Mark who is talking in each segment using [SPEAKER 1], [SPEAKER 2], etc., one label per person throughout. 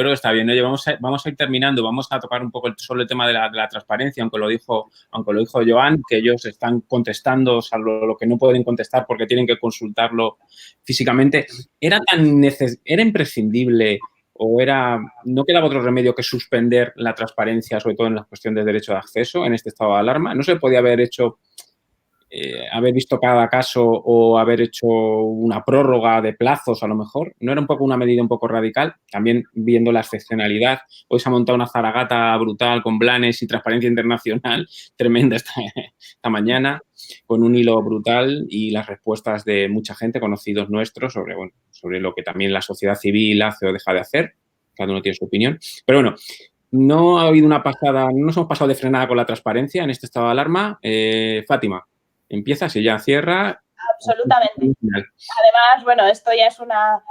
[SPEAKER 1] creo que está bien. Oye, vamos a ir terminando, vamos a tocar un poco solo el tema de la transparencia, aunque lo dijo Joan, que ellos están contestando, salvo lo que no pueden contestar porque tienen que consultarlo físicamente. ¿Era imprescindible o no quedaba otro remedio que suspender la transparencia, sobre todo en la cuestión de derecho de acceso en este estado de alarma? ¿No se podía haber hecho, haber visto cada caso o haber hecho una prórroga de plazos a lo mejor? ¿No era un poco una medida un poco radical? También viendo la excepcionalidad. Hoy se ha montado una zaragata brutal con Blanes y Transparencia Internacional tremenda esta mañana, con un hilo brutal y las respuestas de mucha gente, conocidos nuestros, sobre lo que también la sociedad civil hace o deja de hacer. Cada uno tiene su opinión. Pero bueno, no ha habido una pasada, no nos hemos pasado de frenada con la transparencia en este estado de alarma. Fátima, empiezas y ya cierra.
[SPEAKER 2] Absolutamente. Además, bueno, esto ya es una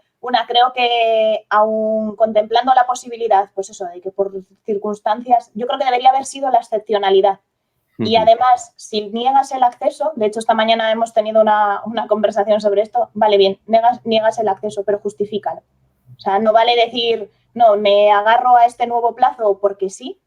[SPEAKER 2] creo que aún contemplando la posibilidad, pues eso, de que por circunstancias, yo creo que debería haber sido la excepcionalidad. Y además, si niegas el acceso, de hecho esta mañana hemos tenido una conversación sobre esto, vale, bien, niegas el acceso, pero justifícalo. O sea, no vale decir, no, me agarro a este nuevo plazo porque sí,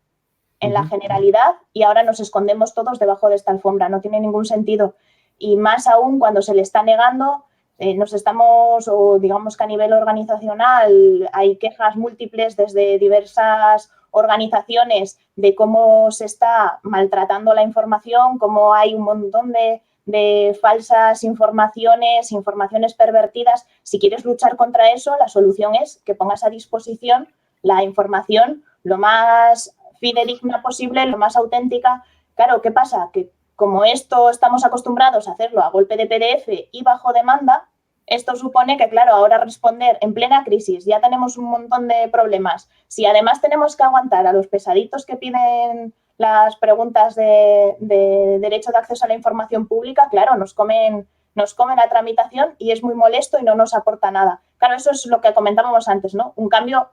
[SPEAKER 2] en la generalidad, y ahora nos escondemos todos debajo de esta alfombra, no tiene ningún sentido. Y más aún cuando se le está negando, o digamos que a nivel organizacional hay quejas múltiples desde diversas organizaciones de cómo se está maltratando la información, cómo hay un montón de falsas informaciones pervertidas. Si quieres luchar contra eso, la solución es que pongas a disposición la información lo más fidedigna posible, lo más auténtica. Claro, ¿qué pasa? Que como esto estamos acostumbrados a hacerlo a golpe de PDF y bajo demanda, esto supone que, claro, ahora responder en plena crisis, ya tenemos un montón de problemas. Si además tenemos que aguantar a los pesaditos que piden las preguntas de derecho de acceso a la información pública, claro, nos comen la tramitación y es muy molesto y no nos aporta nada. Claro, eso es lo que comentábamos antes, ¿no? Un cambio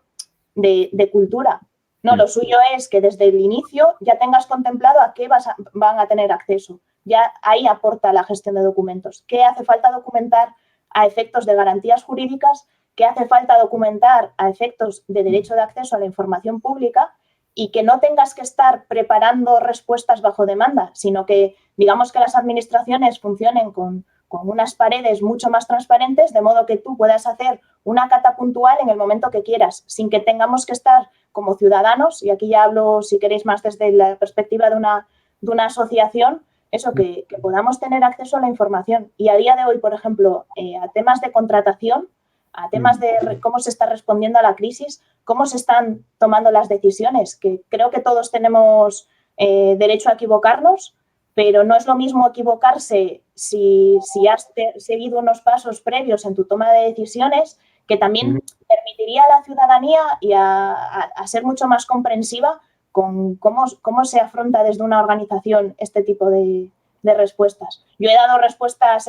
[SPEAKER 2] de cultura. No, lo suyo es que desde el inicio ya tengas contemplado a qué van a tener acceso. Ya ahí aporta la gestión de documentos. ¿Qué hace falta documentar a efectos de garantías jurídicas? ¿Qué hace falta documentar a efectos de derecho de acceso a la información pública? Y que no tengas que estar preparando respuestas bajo demanda, sino que digamos que las administraciones funcionen con unas paredes mucho más transparentes, de modo que tú puedas hacer una cata puntual en el momento que quieras, sin que tengamos que estar como ciudadanos, y aquí ya hablo, si queréis, más desde la perspectiva de una asociación, eso, que podamos tener acceso a la información. Y a día de hoy, por ejemplo, a temas de contratación, a temas de cómo se está respondiendo a la crisis, cómo se están tomando las decisiones, que creo que todos tenemos derecho a equivocarnos, pero no es lo mismo equivocarse si has seguido unos pasos previos en tu toma de decisiones, que también permitiría a la ciudadanía y a ser mucho más comprensiva con cómo se afronta desde una organización este tipo de respuestas. Yo he dado respuestas,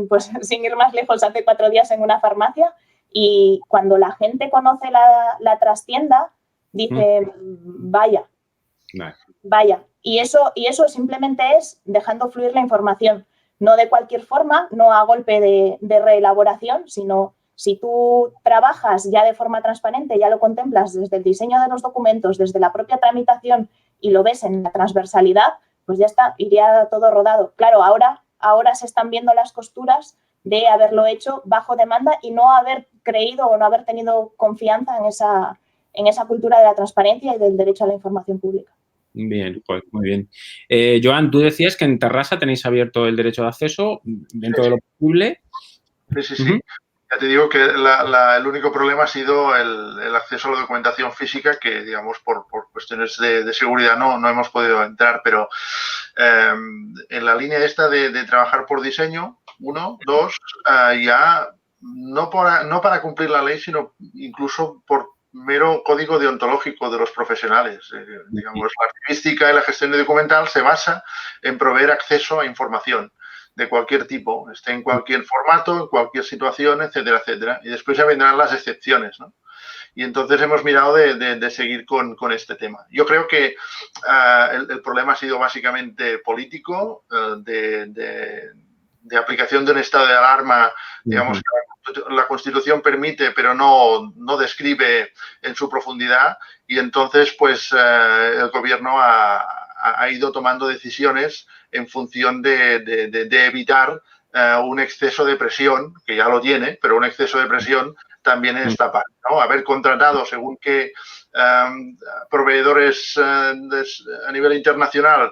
[SPEAKER 2] pues sin ir más lejos, hace 4 días en una farmacia, y cuando la gente conoce la trastienda, dice, vaya. Y eso simplemente es dejando fluir la información. No de cualquier forma, no a golpe de reelaboración, sino si tú trabajas ya de forma transparente, ya lo contemplas desde el diseño de los documentos, desde la propia tramitación y lo ves en la transversalidad, pues ya está, iría todo rodado. Claro, ahora se están viendo las costuras de haberlo hecho bajo demanda y no haber creído o no haber tenido confianza en esa cultura de la transparencia y del derecho a la información pública.
[SPEAKER 1] Bien, pues muy bien. Joan, tú decías que en Terrassa tenéis abierto el derecho de acceso dentro de lo posible.
[SPEAKER 3] Sí. Ya te digo que el único problema ha sido el acceso a la documentación física, que, digamos, por cuestiones de seguridad no hemos podido entrar, pero en la línea esta de trabajar por diseño, 1, 2, ya no para cumplir la ley, sino incluso por mero código deontológico de los profesionales. Digamos, la archivística y la gestión documental se basa en proveer acceso a información de cualquier tipo, esté en cualquier formato, en cualquier situación, etcétera, etcétera. Y después ya vendrán las excepciones, ¿no? Y entonces hemos mirado de seguir con este tema. Yo creo que el problema ha sido básicamente político, de de aplicación de un estado de alarma, digamos, que la Constitución permite, pero no describe en su profundidad, y entonces, pues, el gobierno ha ido tomando decisiones en función de evitar un exceso de presión, que ya lo tiene, pero un exceso de presión también en esta parte, ¿no? Haber contratado según qué proveedores a nivel internacional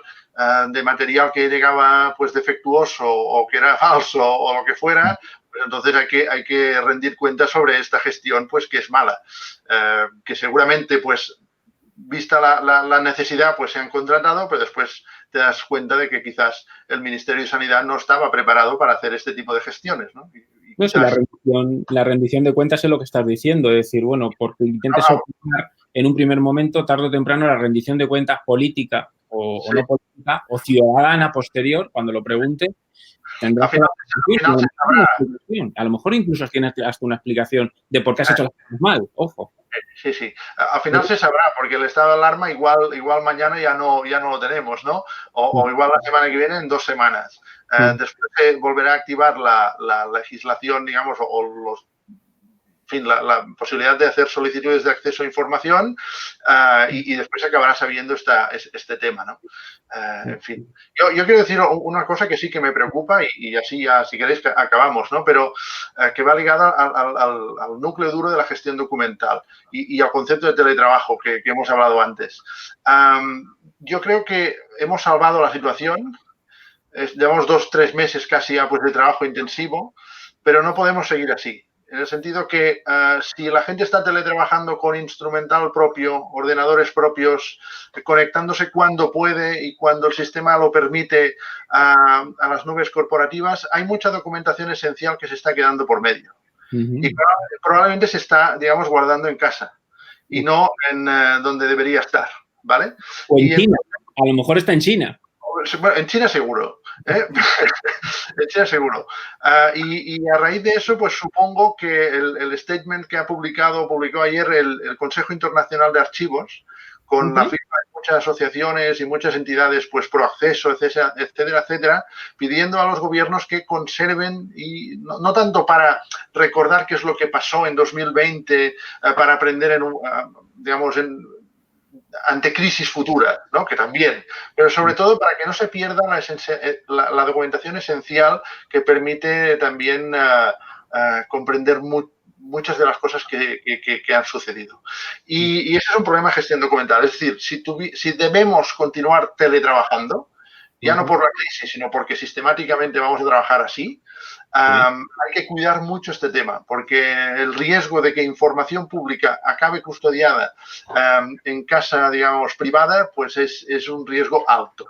[SPEAKER 3] de material que llegaba pues defectuoso o que era falso o lo que fuera, pues entonces hay que rendir cuentas sobre esta gestión pues que es mala, que seguramente pues vista la necesidad pues se han contratado, pero después te das cuenta de que quizás el Ministerio de Sanidad no estaba preparado para hacer este tipo de gestiones, ¿no?
[SPEAKER 1] No, si la rendición de cuentas es lo que estás diciendo, es decir, bueno, porque intentes opinar en un primer momento, tarde o temprano, la rendición de cuentas política o no política o ciudadana posterior, cuando lo pregunte, tendrás que a lo mejor incluso tienes hasta una explicación de por qué has hecho las cosas mal, ojo.
[SPEAKER 3] Sí. Al final se sabrá, porque el estado de alarma igual mañana ya no lo tenemos, ¿no? O igual la semana que viene, en 2 semanas. Después se volverá a activar la legislación, digamos, la posibilidad de hacer solicitudes de acceso a información y después se acabará sabiendo este tema, ¿no? En fin, yo quiero decir una cosa que sí que me preocupa y así ya, si queréis, acabamos, ¿no? Pero que va ligada al núcleo duro de la gestión documental y al concepto de teletrabajo que hemos hablado antes. Yo creo que hemos salvado la situación. Llevamos 2-3 meses casi ya pues, de trabajo intensivo, pero no podemos seguir así. En el sentido que si la gente está teletrabajando con instrumental propio, ordenadores propios, conectándose cuando puede y cuando el sistema lo permite a las nubes corporativas, hay mucha documentación esencial que se está quedando por medio. Y probablemente se está, digamos, guardando en casa y no en donde debería estar, ¿vale?
[SPEAKER 1] O en China. A lo mejor está en China.
[SPEAKER 3] Bueno, en China seguro. En China seguro. Y a raíz de eso, pues supongo que el statement que publicó ayer el Consejo Internacional de Archivos, con la firma de muchas asociaciones y muchas entidades, pues pro acceso, etcétera, pidiendo a los gobiernos que conserven, y no tanto para recordar qué es lo que pasó en 2020, para aprender ante crisis futuras, ¿no? Que también, pero sobre todo para que no se pierda la documentación esencial que permite también comprender muchas de las cosas que han sucedido. Y ese es un problema de gestión documental. Es decir, si debemos continuar teletrabajando, ya no por la crisis, sino porque sistemáticamente vamos a trabajar así, hay que cuidar mucho este tema, porque el riesgo de que información pública acabe custodiada en casa, digamos, privada, pues es un riesgo alto.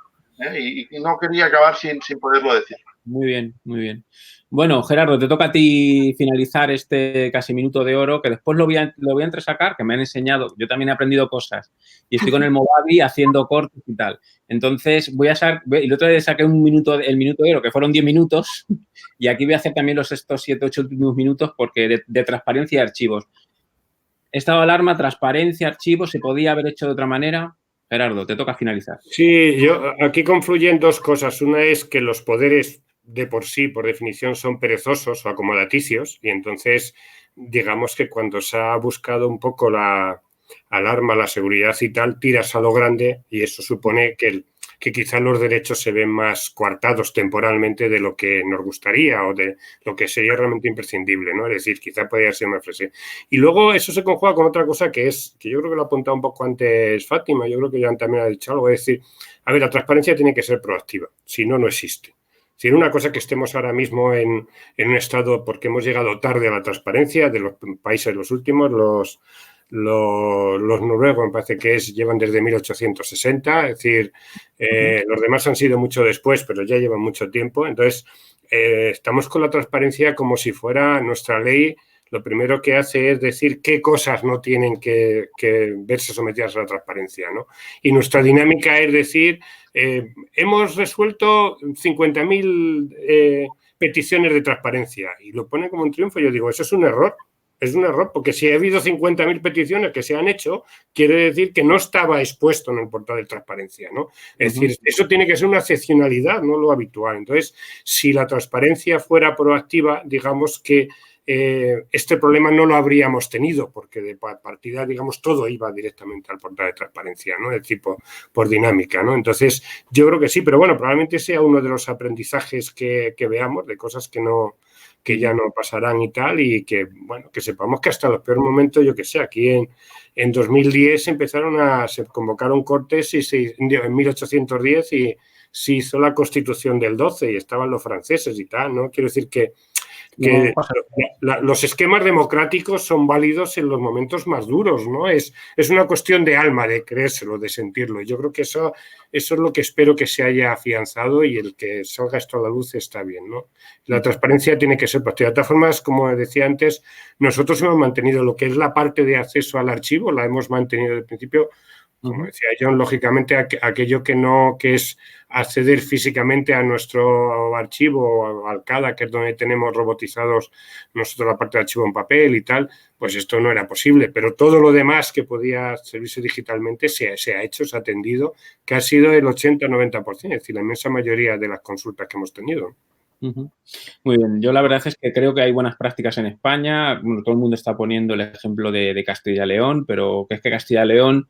[SPEAKER 3] Y no quería acabar sin poderlo decir.
[SPEAKER 1] Muy bien, muy bien. Bueno, Gerardo, te toca a ti finalizar este casi minuto de oro, que después lo voy a entresacar, que me han enseñado. Yo también he aprendido cosas y estoy con el Movavi haciendo cortes y tal. Entonces, y el otro día saqué el minuto de oro, que fueron 10 minutos, y aquí voy a hacer también estos 7-8 últimos minutos porque de transparencia de archivos. Estado de alarma, transparencia, archivos, ¿se podía haber hecho de otra manera? Gerardo, te toca finalizar.
[SPEAKER 4] Sí, aquí confluyen 2 cosas. Una es que los poderes de por sí, por definición, son perezosos o acomodaticios y entonces digamos que cuando se ha buscado un poco la alarma, la seguridad y tal, tiras a lo grande y eso supone que quizás los derechos se ven más coartados temporalmente de lo que nos gustaría o de lo que sería realmente imprescindible, ¿no? Es decir, quizá podría ser más flexible. Y luego eso se conjuga con otra cosa que yo creo que lo ha apuntado un poco antes Fátima, yo creo que Joan también ha dicho algo, es decir, a ver, la transparencia tiene que ser proactiva, si no, no existe. Si era una cosa que estemos ahora mismo en un estado, porque hemos llegado tarde a la transparencia de los países, los últimos, los noruegos me parece que llevan desde 1860, es decir, los demás han sido mucho después, pero ya llevan mucho tiempo. Entonces, estamos con la transparencia como si fuera nuestra ley. Lo primero que hace es decir qué cosas no tienen que verse sometidas a la transparencia, ¿no? Y nuestra dinámica es decir, hemos resuelto 50.000 peticiones de transparencia y lo pone como un triunfo. Yo digo, eso es un error. Es un error, porque si ha habido 50.000 peticiones que se han hecho, quiere decir que no estaba expuesto en el portal de transparencia, ¿no? Es decir, eso tiene que ser una excepcionalidad, no lo habitual. Entonces, si la transparencia fuera proactiva, digamos que este problema no lo habríamos tenido, porque de partida, digamos, todo iba directamente al portal de transparencia, ¿no? Es decir, por dinámica, ¿no? Entonces, yo creo que sí, pero bueno, probablemente sea uno de los aprendizajes que veamos, de cosas que ya no pasarán y tal, y que, bueno, que sepamos que hasta los peores momentos, yo que sé, aquí en 2010 se convocaron cortes en 1810 y se hizo la Constitución del 12 y estaban los franceses y tal, ¿no? Quiero decir que los esquemas democráticos son válidos en los momentos más duros, ¿no? Es una cuestión de alma, de creérselo, de sentirlo. Yo creo que eso es lo que espero que se haya afianzado y el que salga esto a la luz está bien, ¿no? La transparencia tiene que ser proactiva. De todas formas, como decía antes, nosotros hemos mantenido lo que es la parte de acceso al archivo, la hemos mantenido desde el principio. Como decía John, lógicamente aquello que es acceder físicamente a nuestro archivo o al CADA, que es donde tenemos robotizados nosotros la parte de archivo en papel y tal, pues esto no era posible. Pero todo lo demás que podía servirse digitalmente se ha hecho, se ha atendido, que ha sido el 80-90%, es decir, la inmensa mayoría de las consultas que hemos tenido.
[SPEAKER 1] Muy bien, yo la verdad es que creo que hay buenas prácticas en España. Bueno, todo el mundo está poniendo el ejemplo de Castilla y León, pero que es que Castilla y León,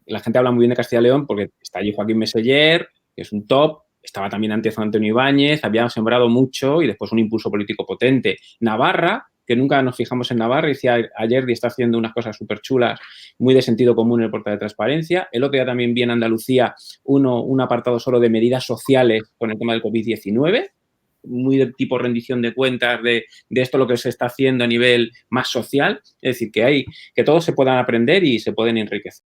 [SPEAKER 1] la gente habla muy bien de Castilla y León porque está allí Joaquín Meseller, que es un top, estaba también antes Antonio Ibáñez, había sembrado mucho y después un impulso político potente. Navarra, que nunca nos fijamos en Navarra, decía ayer y está haciendo unas cosas súper chulas, muy de sentido común en el portal de transparencia. El otro día también vi en Andalucía un apartado solo de medidas sociales con el tema del COVID-19, muy de tipo rendición de cuentas de esto lo que se está haciendo a nivel más social. Es decir, que todos se puedan aprender y se pueden enriquecer.